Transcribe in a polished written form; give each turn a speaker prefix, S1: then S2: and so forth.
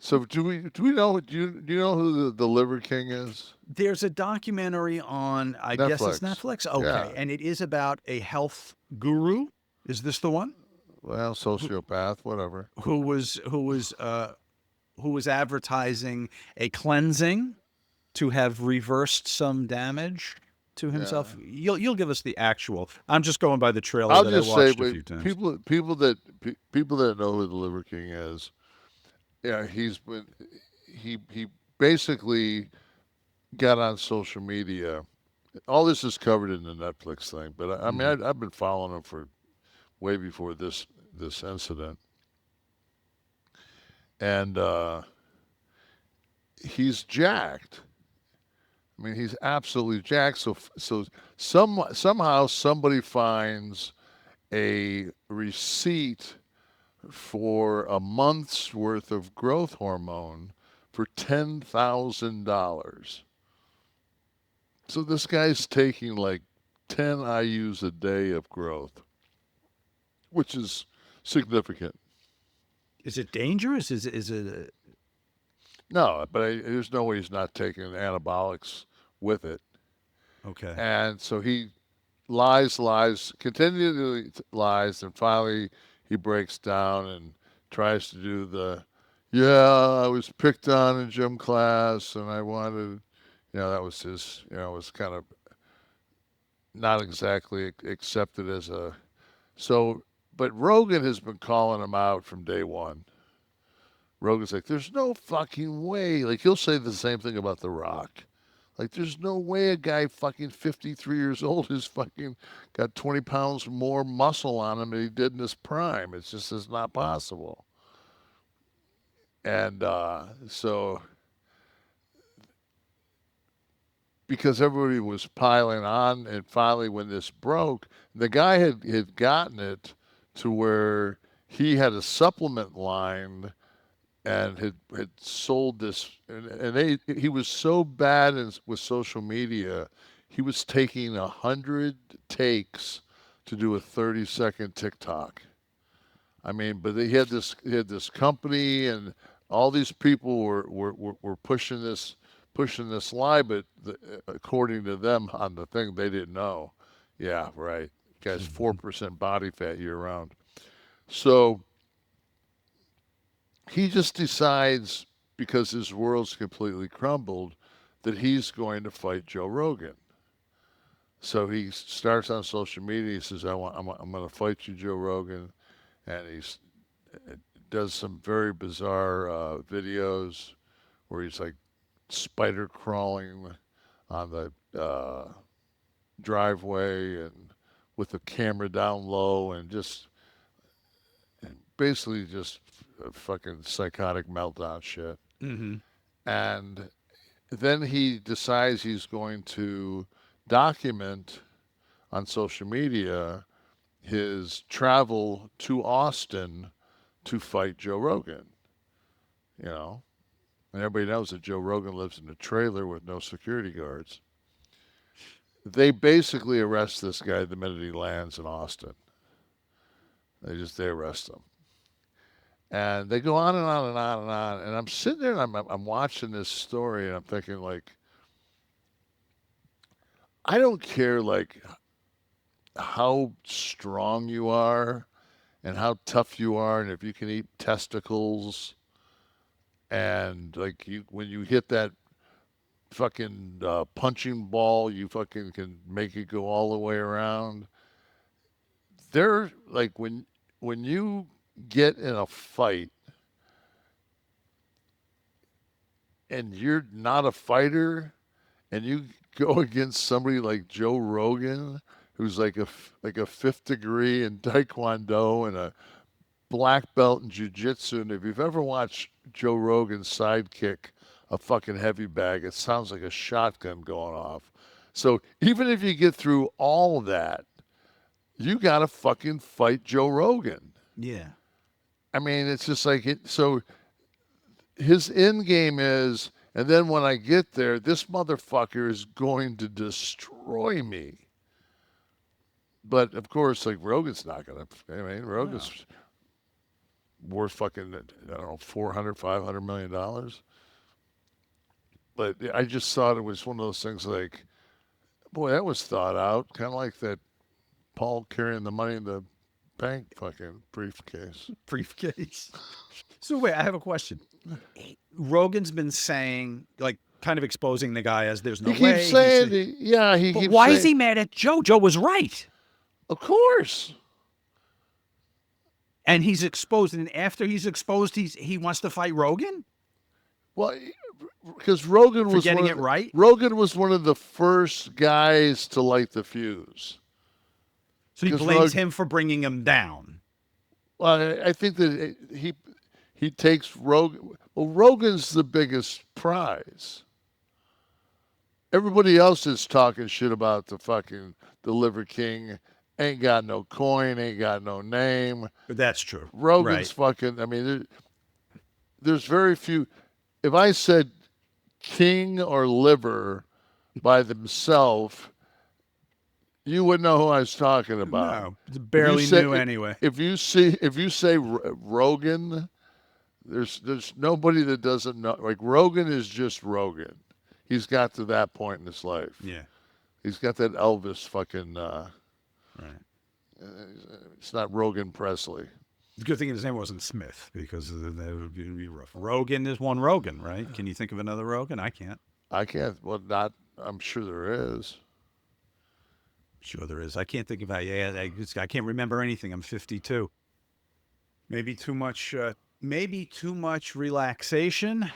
S1: So do we know do you know who the Liver King is?
S2: There's a documentary on, I guess it's
S1: Netflix.
S2: Netflix.
S1: Yeah.
S2: Okay, and it is about a health guru. Is this the one?
S1: Well,
S2: Who,
S1: sociopath, whatever.
S2: who was advertising a cleansing to have reversed some damage to himself.
S1: Yeah.
S2: You'll give us the actual. I'm just going by the trailer
S1: I'll
S2: that I
S1: just say,
S2: watched a
S1: but
S2: few times.
S1: people that know who the Liver King is, yeah, he basically got on social media. All this is covered in the Netflix thing, but I mean,
S2: Hmm.
S1: I've been following him for way before this incident, and he's jacked. I mean, he's absolutely jacked. So somehow somebody finds a receipt for a month's worth of growth hormone for $10,000. So this guy's taking like 10 IUs a day of growth, which is significant.
S2: Is it dangerous? Is it?
S1: No, but there's no way he's not taking anabolics with it.
S2: Okay.
S1: And so he lies, continually lies, and finally he breaks down and tries to do yeah, I was picked on in gym class and I wanted, that was his, was kind of not exactly accepted as so, but Rogan has been calling him out from day one. Rogan's like, there's no fucking way. Like, he'll say the same thing about The Rock. Like, there's no way a guy fucking 53 years old is fucking got 20 pounds more muscle on him than he did in his prime. It's not possible. And so, because everybody was piling on, and finally, when this broke, the guy had gotten it to where he had a supplement line and had sold this, and he was so bad with social media, he was taking 100 takes to do a 30-second TikTok. I mean, but he had this company, and all these people were pushing this lie, but according to them on the thing, they didn't know. Yeah, right. Guy's 4% body fat year round. So he just decides, because his world's completely crumbled, that he's going to fight Joe Rogan. So he starts on social media. He says, I'm going to fight you, Joe Rogan." And he does some very bizarre videos where he's like spider crawling on the driveway and with the camera down low and just basically just fucking psychotic meltdown shit.
S2: Hmm.
S1: And then he decides he's going to document on social media his travel to Austin to fight Joe Rogan, you know. And everybody knows that Joe Rogan lives in a trailer with no security guards. They basically arrest this guy the minute he lands in Austin. They arrest him. And they go on and on and on and on. And I'm sitting there and I'm watching this story and I'm thinking like, I don't care like how strong you are and how tough you are and if you can eat testicles and like you when you hit that fucking punching ball, you fucking can make it go all the way around. They're like when you get in a fight and you're not a fighter and you go against somebody like Joe Rogan, who's like a fifth degree in Taekwondo and a black belt in jujitsu. And if you've ever watched Joe Rogan's sidekick, a fucking heavy bag, it sounds like a shotgun going off. So even if you get through all of that, you got to fucking fight Joe Rogan.
S2: Yeah.
S1: I mean, it's just like it. So his end game is, and then when I get there, this motherfucker is going to destroy me. But of course, like Rogan's not gonna. I mean,
S2: No.
S1: worth fucking, I don't know, 400, $500 million. But I just thought it was one of those things like, boy, that was thought out. Kind of like that Paul carrying the money in the bank fucking briefcase.
S2: Briefcase. So wait, I have a question. Rogan's been saying, like, kind of exposing the guy as there's no
S1: He keeps
S2: way. He's
S1: saying, yeah, he
S2: but
S1: keeps
S2: why is
S1: saying,
S2: he mad at Joe? Joe was right.
S1: of course.
S2: And he's exposed, and after he's exposed, he wants to fight Rogan
S1: Well, because Rogan
S2: for
S1: was
S2: getting it right.
S1: Rogan was one of the first guys to light the fuse.
S2: So he
S1: Because
S2: blames him for bringing him down.
S1: well, I think that he takes Rogan. Well, Rogan's the biggest prize. Everybody else is talking shit about the fucking the Liver King. Ain't got no coin, ain't got no name.
S2: But that's true.
S1: Rogan's
S2: Right.
S1: fucking. I mean, there's very few. If I said King or Liver by themselves, you wouldn't know who I was talking about.
S2: No,
S1: If you
S2: barely
S1: say
S2: knew anyway.
S1: if you say Rogan, there's nobody that doesn't know. Like Rogan is just Rogan. He's got to that point in his life.
S2: Yeah.
S1: He's got that Elvis fucking.
S2: Right.
S1: It's not Rogan Presley.
S2: The good thing his name wasn't Smith because that would be rough. Rogan is one Rogan, right? Can you think of another Rogan? I can't.
S1: I can't. Well, not. I'm sure there is.
S2: Sure, there is. I can't think of how. Yeah, I can't remember anything. I'm 52. Maybe too much. Maybe too much relaxation.